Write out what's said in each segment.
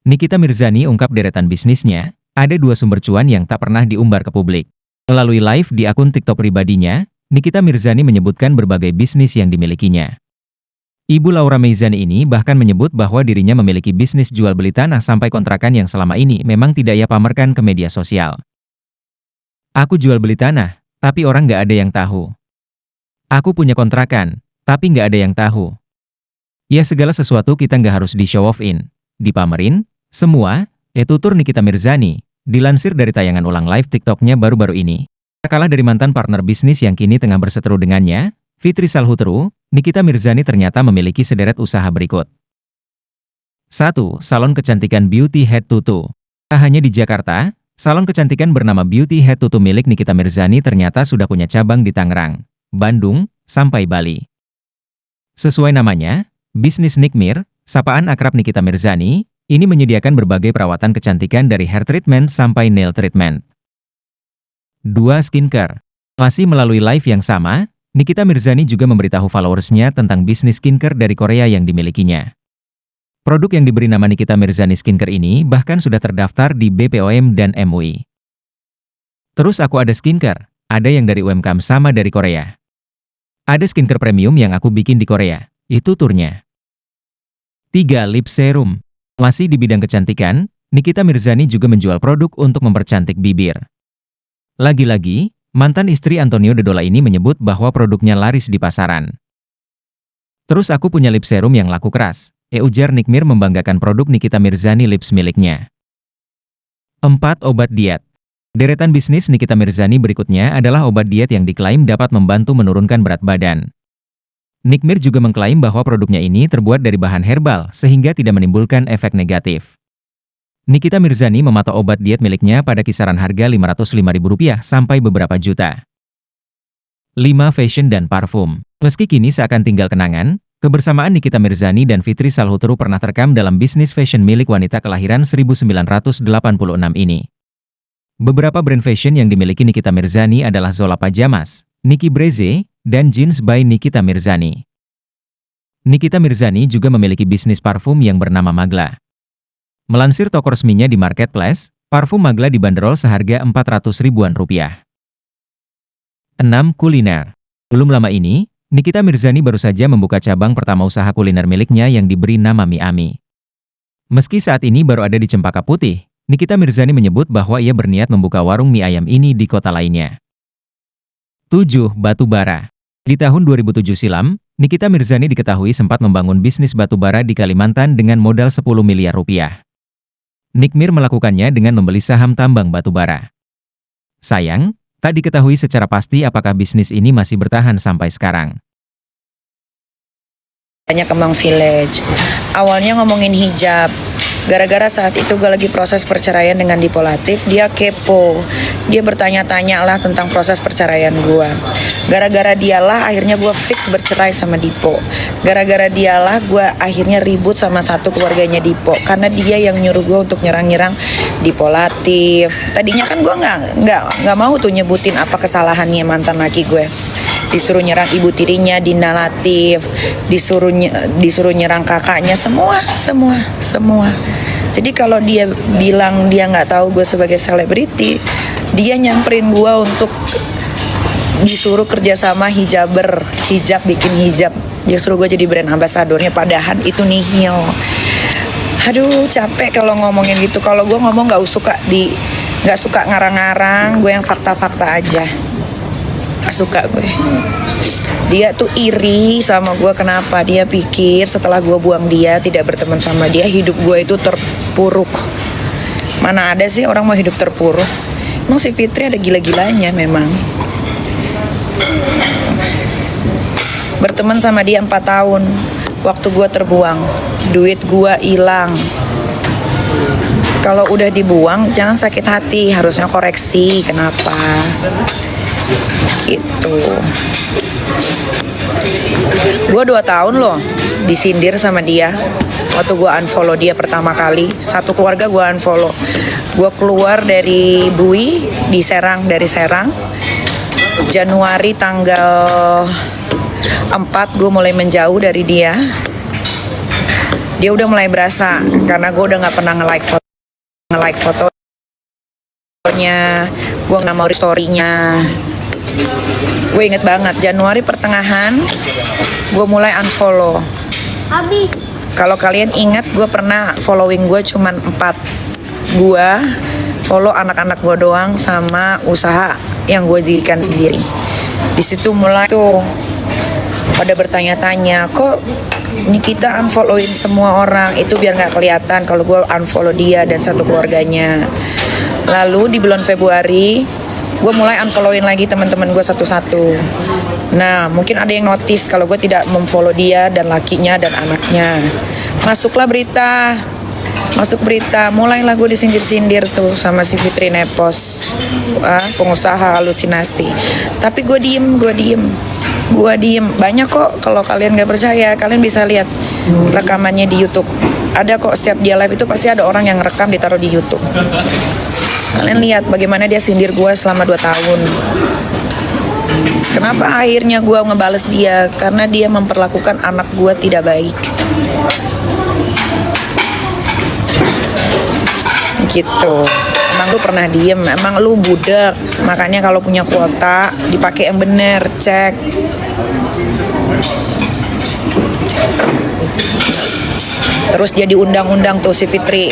Nikita Mirzani ungkap deretan bisnisnya, ada dua sumber cuan yang tak pernah diumbar ke publik. Melalui live di akun TikTok pribadinya, Nikita Mirzani menyebutkan berbagai bisnis yang dimilikinya. Ibu Laura Meizani ini bahkan menyebut bahwa dirinya memiliki bisnis jual beli tanah sampai kontrakan yang selama ini memang tidak ia pamerkan ke media sosial. Aku jual beli tanah, tapi orang nggak ada yang tahu. Aku punya kontrakan, tapi nggak ada yang tahu. Ya segala sesuatu kita nggak harus di-show off-in, dipamerin, semua, tutur Nikita Mirzani, dilansir dari tayangan ulang live TikToknya baru-baru ini. Kalah dari mantan partner bisnis yang kini tengah berseteru dengannya, Fitri Salhutru, Nikita Mirzani ternyata memiliki sederet usaha berikut. 1. Salon kecantikan Beauty Head Tutu. Tak hanya di Jakarta, salon kecantikan bernama Beauty Head Tutu milik Nikita Mirzani ternyata sudah punya cabang di Tangerang, Bandung, sampai Bali. Sesuai namanya, bisnis Nikmir, sapaan akrab Nikita Mirzani, ini menyediakan berbagai perawatan kecantikan dari hair treatment sampai nail treatment. 2. Skincare. Masih melalui live yang sama, Nikita Mirzani juga memberitahu followersnya tentang bisnis skincare dari Korea yang dimilikinya. Produk yang diberi nama Nikita Mirzani Skincare ini bahkan sudah terdaftar di BPOM dan MUI. Terus aku ada skincare, ada yang dari UMKM sama dari Korea. Ada skincare premium yang aku bikin di Korea, itu turnya. 3. Lip Serum. Masih di bidang kecantikan, Nikita Mirzani juga menjual produk untuk mempercantik bibir. Lagi-lagi, mantan istri Antonio Dodola ini menyebut bahwa produknya laris di pasaran. Terus aku punya lip serum yang laku keras, ujar Nikmir membanggakan produk Nikita Mirzani Lips miliknya. 4. Obat diet. Deretan bisnis Nikita Mirzani berikutnya adalah obat diet yang diklaim dapat membantu menurunkan berat badan. Nikmir juga mengklaim bahwa produknya ini terbuat dari bahan herbal sehingga tidak menimbulkan efek negatif. Nikita Mirzani mematok obat diet miliknya pada kisaran harga Rp505.000 sampai beberapa juta. 5. Fashion dan parfum. Meski kini seakan tinggal kenangan, kebersamaan Nikita Mirzani dan Fitri Salhutru pernah terekam dalam bisnis fashion milik wanita kelahiran 1986 ini. Beberapa brand fashion yang dimiliki Nikita Mirzani adalah Zola Pajamas, Nikki Breze, dan Jeans by Nikita Mirzani. Nikita Mirzani juga memiliki bisnis parfum yang bernama Magla. Melansir toko resminya di Marketplace, parfum Magla dibanderol seharga Rp400.000-an. 6. Kuliner. Belum lama ini, Nikita Mirzani baru saja membuka cabang pertama usaha kuliner miliknya yang diberi nama Miami. Meski saat ini baru ada di Cempaka Putih, Nikita Mirzani menyebut bahwa ia berniat membuka warung mie ayam ini di kota lainnya. 7. Batu bara. Di tahun 2007 silam, Nikita Mirzani diketahui sempat membangun bisnis batu bara di Kalimantan dengan modal Rp10 miliar. Nikmir melakukannya dengan membeli saham tambang batu bara. Sayang, tak diketahui secara pasti apakah bisnis ini masih bertahan sampai sekarang. Banyak Kemang Village. Awalnya ngomongin hijab. Gara-gara saat itu gue lagi proses perceraian dengan Dipo Latif, dia kepo. Dia bertanya-tanya lah tentang proses perceraian gue. Gara-gara dialah akhirnya gue fix bercerai sama Dipo. Gara-gara dialah gue akhirnya ribut sama satu keluarganya Dipo. Karena dia yang nyuruh gue untuk nyerang-nyerang Dipo Latif. Tadinya kan gue nggak mau tuh nyebutin apa kesalahannya mantan laki gue. Disuruh nyerang ibu tirinya, Dina Latif, disuruh nyerang kakaknya, semua. Jadi kalau dia bilang dia nggak tahu gue sebagai selebriti, dia nyamperin gue untuk disuruh kerjasama hijab, bikin hijab. Dia suruh gue jadi brand ambasadornya, padahal itu nihil. Aduh, capek kalau ngomongin gitu. Kalau gue ngomong nggak suka ngarang-ngarang, gue yang fakta-fakta aja. Gak suka gue. Dia tuh iri sama gue. Kenapa? Dia pikir setelah gue buang dia, tidak berteman sama dia, hidup gue itu terpuruk. Mana ada sih orang mau hidup terpuruk? Emang si Fitri ada gila-gilanya memang. Berteman sama dia 4 tahun. Waktu gue terbuang, duit gue hilang. Kalau udah dibuang jangan sakit hati, harusnya koreksi. Kenapa? Gitu. Gue 2 tahun loh disindir sama dia. Waktu gue unfollow dia pertama kali, satu keluarga gue unfollow. Gue keluar dari Bui dari Serang. Januari tanggal 4 gue mulai menjauh dari dia. dia udah mulai berasa karena gue udah nggak pernah nge-like fotonya, gue nggak mau story-nya. Gue inget banget Januari pertengahan gue mulai unfollow. Kalau kalian ingat, gue pernah following gue cuman 4. Gue follow anak-anak gue doang sama usaha yang gue dirikan sendiri. Di situ mulai tuh pada bertanya-tanya, kok Nikita unfollowin semua orang? Itu biar nggak kelihatan kalau gue unfollow dia dan satu keluarganya. Lalu di bulan Februari gue mulai unfollowin lagi teman-teman gue satu-satu. Nah, mungkin ada yang notice kalau gue tidak memfollow dia dan lakinya dan anaknya. Masuk berita, mulailah gue disindir-sindir tuh sama si Fitri Nepos, pengusaha halusinasi. Tapi gue diem. Banyak kok, kalau kalian gak percaya, kalian bisa lihat rekamannya di YouTube. Ada kok, setiap dia live itu pasti ada orang yang rekam ditaruh di YouTube. Kalian lihat bagaimana dia sindir gue selama 2 tahun. Kenapa akhirnya gue ngebales dia? Karena dia memperlakukan anak gue tidak baik. Gitu. Emang lu pernah diem? Emang lu budak? Makanya kalau punya kuota dipakai yang bener, cek. Terus dia diundang-undang tuh si Fitri,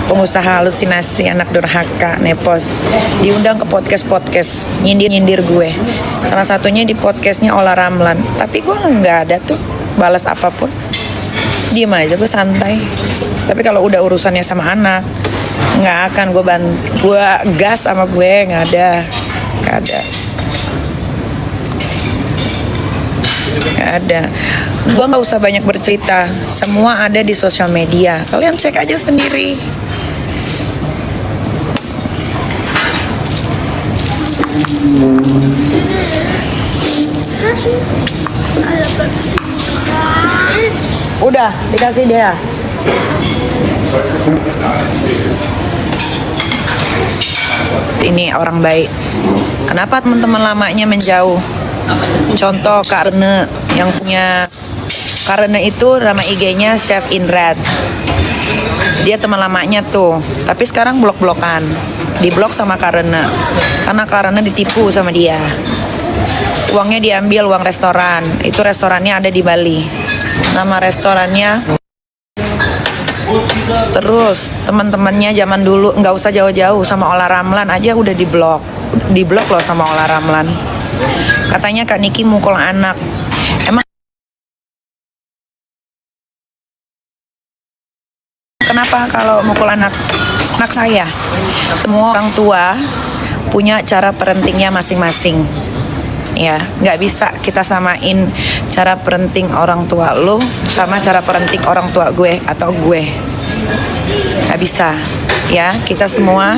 pengusaha halusinasi anak durhaka Nepos, diundang ke podcast nyindir gue. Salah satunya di podcastnya Ola Ramlan. Tapi gue nggak ada tuh balas apapun, diem aja, gue santai. Tapi kalau udah urusannya sama anak, nggak akan gue gas sama gue, nggak ada. Gue nggak usah banyak bercerita, semua ada di sosial media, kalian cek aja sendiri. Udah dikasih dia. Ini orang baik. Kenapa teman-teman lamanya menjauh? Contoh Kak Rene yang punya, Kak Rene itu nama IG-nya Chef Inrad. Dia teman lamanya tuh, tapi sekarang blok-blokan. Diblok sama Kak Rene karena Kak Rene ditipu sama dia. Uangnya diambil, uang restoran. Itu restorannya ada di Bali. Nama restorannya. Terus teman-temannya zaman dulu, nggak usah jauh-jauh, sama Ola Ramlan aja udah diblok loh sama Ola Ramlan. Katanya Kak Niki mukul anak. Emang kenapa kalau mukul anak saya? Semua orang tua punya cara parentingnya masing-masing. Ya, nggak bisa kita samain cara parenting orang tua lo sama cara parenting orang tua gue atau gue. Nggak bisa. Ya, kita semua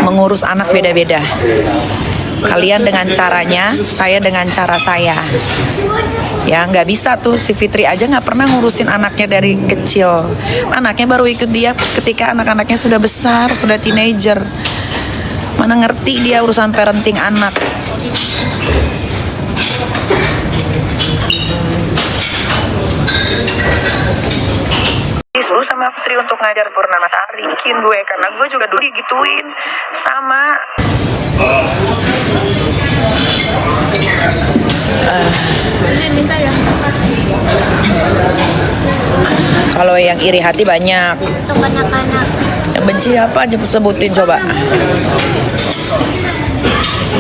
mengurus anak beda-beda. Kalian dengan caranya, saya dengan cara saya. Ya, nggak bisa tuh, si Fitri aja nggak pernah ngurusin anaknya dari kecil. Anaknya baru ikut dia ketika anak-anaknya sudah besar, sudah teenager. Mana ngerti dia urusan parenting anak. Disuruh sama Fitri untuk ngajar Purnamasari, bikin gue, karena gue juga dulu digituin sama minta ya. Kalau yang iri hati banyak. Untuk anak-anak. Yang benci apa aja sebutin coba.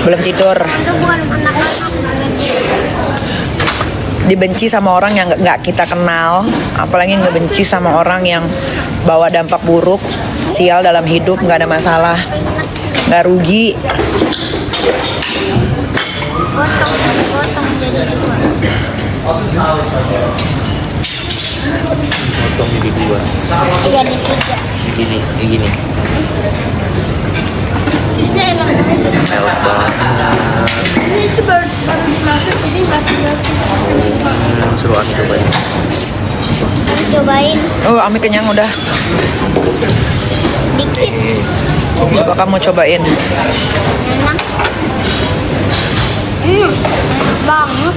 Belum tidur. Itu bukan anak-anak. Dibenci sama orang yang nggak kita kenal, apalagi ngebenci sama orang yang bawa dampak buruk, sial dalam hidup, nggak ada masalah, nggak rugi. Potong jadi dua. Potong jadi dua. Jadi tiga. Gini. Sisnya enak banget. Ini itu baru dimasak, jadi masih suruh Ami cobain. Oh, Ami kenyang udah. Dikit. Coba kamu cobain. Enak. Enak banget.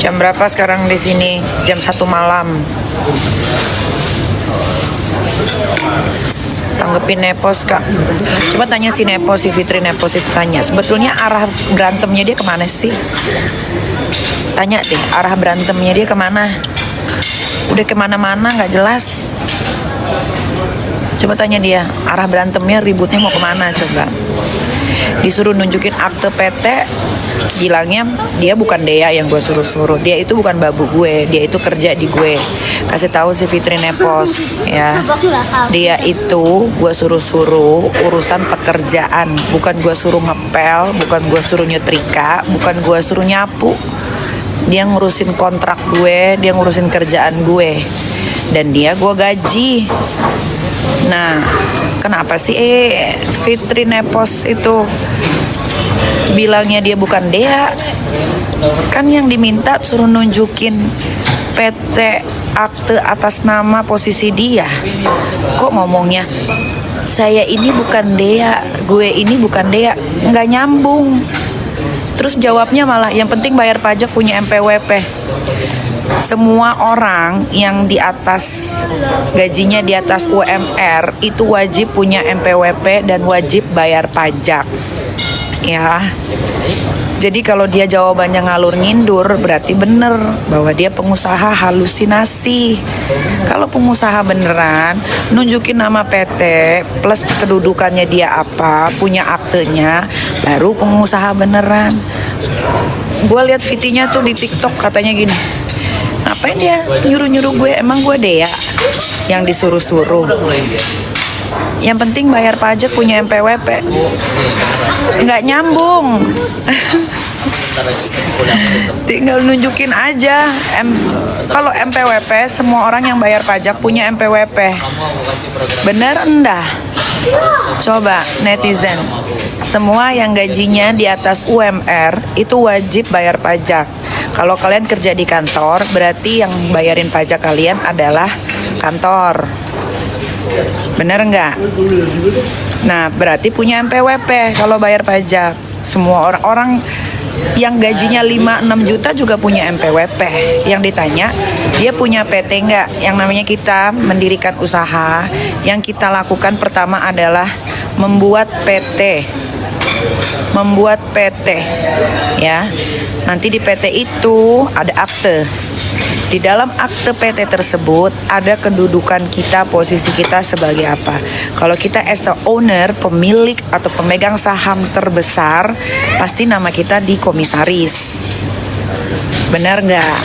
Jam berapa sekarang di sini? Jam 1 malam. Tanggepin Nepos kak. Coba tanya si Nepos, si Fitri Nepos itu tanya. Sebetulnya arah berantemnya dia kemana sih? Tanya deh, arah berantemnya dia kemana? Udah kemana-mana nggak jelas. Coba tanya dia, arah berantemnya ributnya mau kemana coba. Disuruh nunjukin akte PT, bilangnya dia bukan Dea yang gue suruh-suruh. Dia itu bukan babu gue, dia itu kerja di gue. Kasih tahu si Fitri Nepos ya. Dia itu gue suruh-suruh urusan pekerjaan, bukan gue suruh ngepel, bukan gue suruh nyetrika, bukan gue suruh nyapu. Dia ngurusin kontrak gue, dia ngurusin kerjaan gue. Dan dia gue gaji. Nah, kenapa sih Fitri Nepos itu bilangnya dia bukan Dea? Kan yang diminta suruh nunjukin PT akte atas nama posisi dia. Kok ngomongnya saya ini bukan Dea, gue ini bukan Dea? Nggak nyambung. Terus jawabnya malah yang penting bayar pajak punya MPWP. Semua orang yang di atas gajinya di atas UMR itu wajib punya MPWP dan wajib bayar pajak. Ya. Jadi kalau dia jawabannya ngalur ngindur berarti bener bahwa dia pengusaha halusinasi. Kalau pengusaha beneran nunjukin nama PT plus kedudukannya dia apa, punya aktenya, baru pengusaha beneran. Gue lihat VT-nya tuh di TikTok katanya gini. Ngapain dia nyuruh-nyuruh gue? Emang gue Dea yang disuruh-suruh? Yang penting bayar pajak punya MPWP. Nggak nyambung. Tinggal nunjukin aja. Kalau MPWP semua orang yang bayar pajak punya MPWP. Bener enggak? Coba netizen. Semua yang gajinya di atas UMR itu wajib bayar pajak. Kalau kalian kerja di kantor, berarti yang bayarin pajak kalian adalah kantor. Bener nggak? Nah, berarti punya MPWP kalau bayar pajak. Semua orang-orang yang gajinya 5-6 juta juga punya MPWP. Yang ditanya, dia punya PT nggak? Yang namanya kita mendirikan usaha, yang kita lakukan pertama adalah membuat PT. Membuat PT, ya. Nanti di PT itu ada akte. Di dalam akte PT tersebut ada kedudukan kita, posisi kita sebagai apa. Kalau kita as a owner, pemilik atau pemegang saham terbesar, pasti nama kita di komisaris. Benar nggak?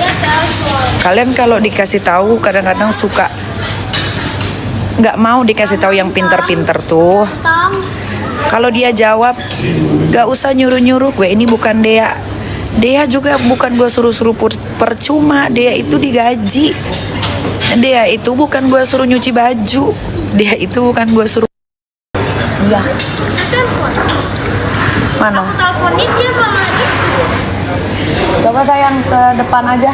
Kalian kalau dikasih tahu kadang-kadang suka nggak mau dikasih tahu yang pinter-pinter tuh. Kalau dia jawab, gak usah nyuruh-nyuruh, gue ini bukan Dea. Dea juga bukan gue suruh-suruh percuma, Dea itu digaji. Dea itu bukan gue suruh nyuci baju. Dea itu bukan gue suruh. Iya. Mana? Teleponin dia sama itu. Coba sayang ke depan aja.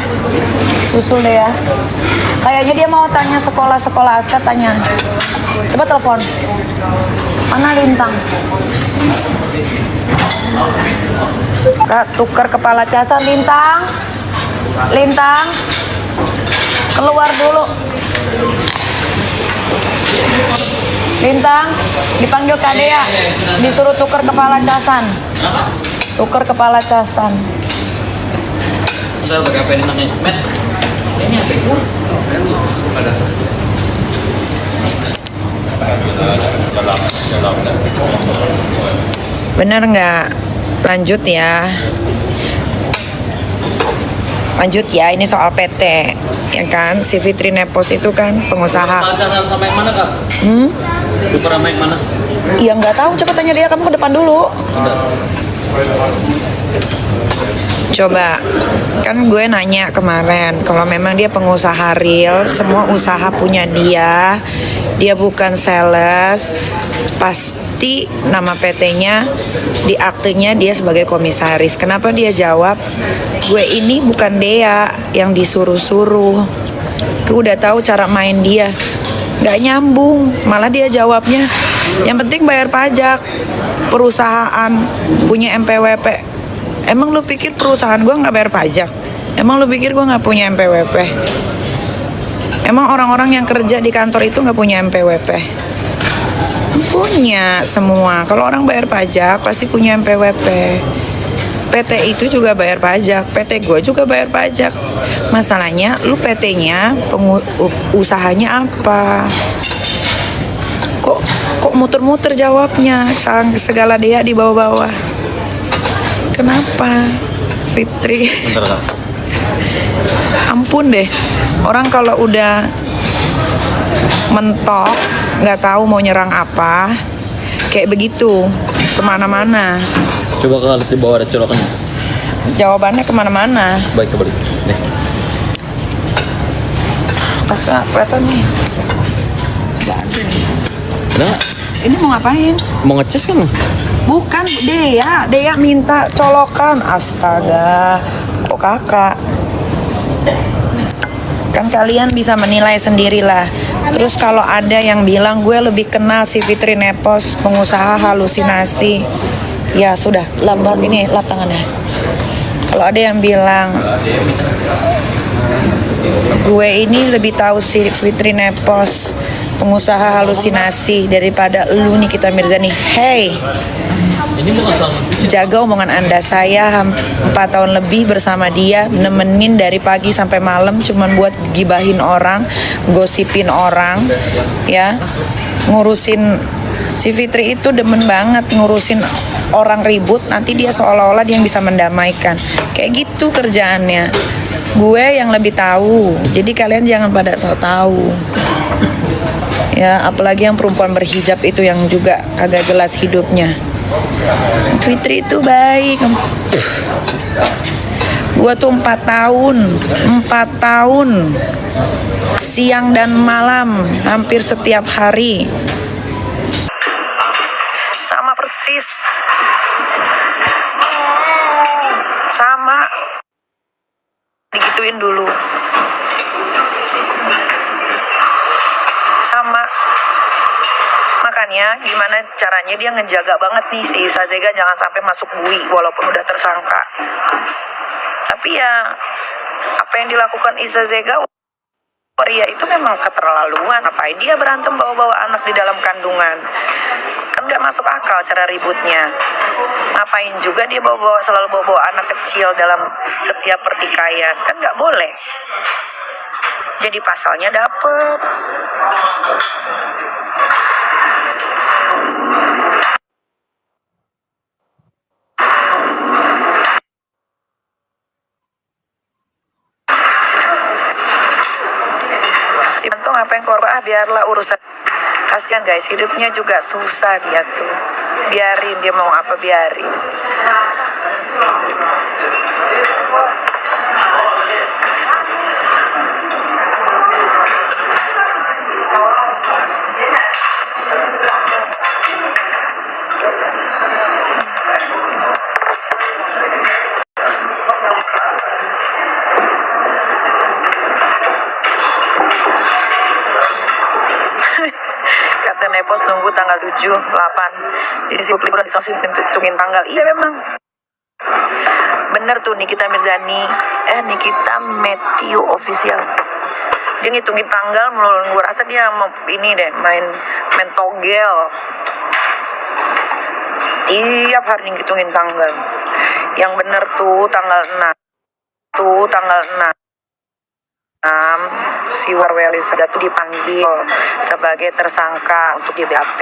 Susul Dea. Kayaknya dia mau tanya sekolah-sekolah Aska, tanya. Coba telepon. Mana Lintang? Kak, tukar kepala casan Lintang. Lintang. Keluar dulu. Lintang, dipanggil Kak Dea. Disuruh tukar kepala casan. Tukar kepala casan. Bentar, pakai apa ini namanya? Met. Ini apa itu? Ada. Bener nggak? Lanjut ya. Lanjut ya, ini soal PT. Ya kan, si Fitri Nepos itu kan pengusaha. Pacaran sama yang mana, Kak? Tukar sama yang mana? Iya nggak tahu, coba tanya dia, kamu ke depan dulu. Bentar. Coba, kan gue nanya kemarin, kalau memang dia pengusaha real, semua usaha punya dia bukan sales, pasti nama PT-nya di aktenya dia sebagai komisaris. Kenapa dia jawab, gue ini bukan Dea yang disuruh-suruh. Gue udah tahu cara main dia. Nggak nyambung. Malah dia jawabnya, yang penting bayar pajak. Perusahaan punya MPWP. Emang lu pikir perusahaan gue nggak bayar pajak? Emang lu pikir gue nggak punya MPWP? Emang orang-orang yang kerja di kantor itu nggak punya MPWP? Punya semua. Kalau orang bayar pajak pasti punya MPWP. PT itu juga bayar pajak, PT gue juga bayar pajak. Masalahnya lu PT-nya usahanya apa? Kok muter-muter jawabnya, segala dia di bawah-bawah. Kenapa, Fitri? Ampun deh, orang kalau udah mentok, nggak tahu mau nyerang apa, kayak begitu, kemana-mana. Coba kalau di bawah ada colokan. Jawabannya kemana-mana. Baik, kembali. Nih. Kakak, kelihatan nih. Nggak ada. Ada nggak? Ini mau ngapain? Mau ngecas kan? Bukan, Dea minta colokan. Astaga, kok kakak? Kan kalian bisa menilai sendirilah. Terus kalau ada yang bilang gue lebih kenal si Fitri Nepos, pengusaha halusinasi, ya sudah, lap tangannya. Kalau ada yang bilang gue ini lebih tahu si Fitri Nepos, pengusaha halusinasi, daripada lu Nikita Mirzani. Hey, jaga omongan Anda. Saya 4 tahun lebih bersama dia, nemenin dari pagi sampai malam cuman buat gibahin orang, gosipin orang, ya, ngurusin. Si Fitri itu demen banget ngurusin orang ribut, nanti dia seolah-olah dia yang bisa mendamaikan. Kayak gitu kerjaannya. Gue yang lebih tahu, jadi kalian jangan pada sok tahu. Ya, apalagi yang perempuan berhijab itu yang juga kagak jelas hidupnya. Fitri itu baik. Gua tuh 4 tahun siang dan malam, hampir setiap hari, sama persis, sama digituin dulu, sama. Makanya gimana caranya dia ngejaga banget nih si Iza Zega jangan sampai masuk bui walaupun udah tersangka. Tapi ya apa yang dilakukan Iza Zega, Ria itu memang keterlaluan. Ngapain dia berantem bawa-bawa anak di dalam kandungan? Kan gak masuk akal cara ributnya. Ngapain juga dia selalu bawa-bawa anak kecil dalam setiap pertikaian? Kan gak boleh. Jadi pasalnya dapet. Si Bentung apa yang keluar, biarlah urusan. Kasihan guys, hidupnya juga susah dia tuh. Biarin, dia mau apa biarin. Kata Nepos nunggu tanggal 7, 8 di sisi liburan hitungin tanggal. Iya memang bener tuh Nikita Mirzani, Nikita Matthew official. Dia ngitungin tanggal melulu. Gue rasa dia mau ini deh, main togel. Tiap hari ngitungin tanggal. Yang bener tuh tanggal 6. Si Warweli saja tuh dipanggil sebagai tersangka untuk di BAP.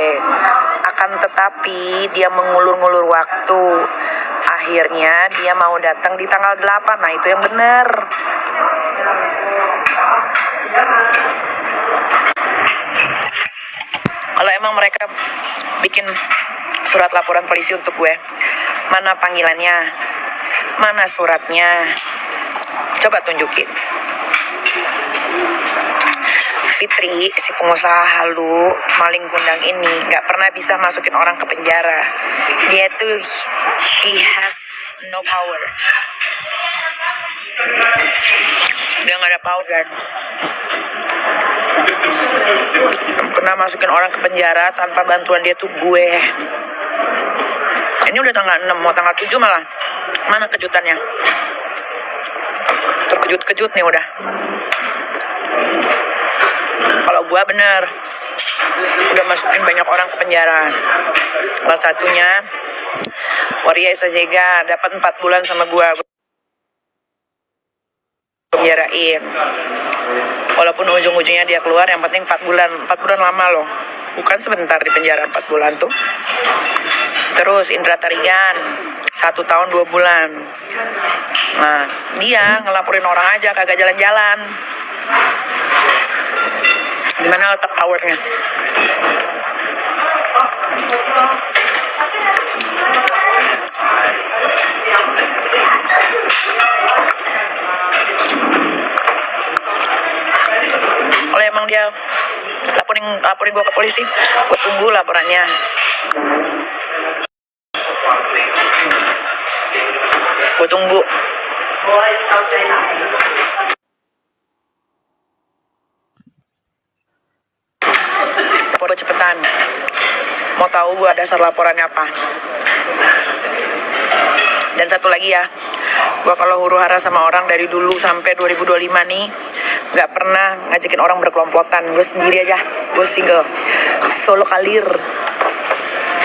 Akan tetapi dia mengulur-ngulur waktu. Akhirnya dia mau datang di tanggal 8. Nah itu yang benar. Kalau emang mereka bikin surat laporan polisi untuk gue, mana panggilannya, mana suratnya, coba tunjukin. Fitri, si pengusaha halu, maling kundang ini gak pernah bisa masukin orang ke penjara. Dia tuh, she has no power. Dia gak ada power kan. Yang pernah masukin orang ke penjara tanpa bantuan dia tuh gue. Ini udah tanggal 6, mau tanggal 7 malah. Mana kejutannya? Terkejut-kejut nih udah. Kalau gue bener, udah masukin banyak orang ke penjara. Salah satunya Waria Isajega dapat 4 bulan sama gue penjarain. Walaupun ujung-ujungnya dia keluar, yang penting 4 bulan. 4 bulan lama loh, bukan sebentar di penjara 4 bulan tuh. Terus Indra Tarigan 1 tahun 2 bulan. Nah, dia ngelaporin orang aja, kagak jalan-jalan. Gimana letak powernya? Kalau emang dia laporin gue ke polisi, gue tunggu laporannya. Gue tunggu. Lapor cepetan. Mau tahu gue dasar laporannya apa? Dan satu lagi ya, gue kalau huru hara sama orang dari dulu sampai 2025 nih, nggak pernah ngajakin orang berkelompotan. Gue sendiri aja, gue single, solo kalir,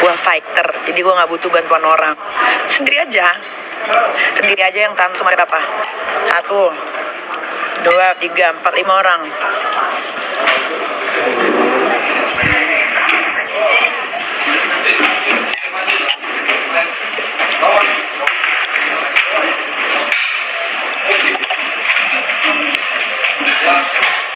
gue fighter. Jadi gue nggak butuh bantuan orang. Sendiri aja yang tantu mereka apa? 1, 2, 3, 4, 5 orang.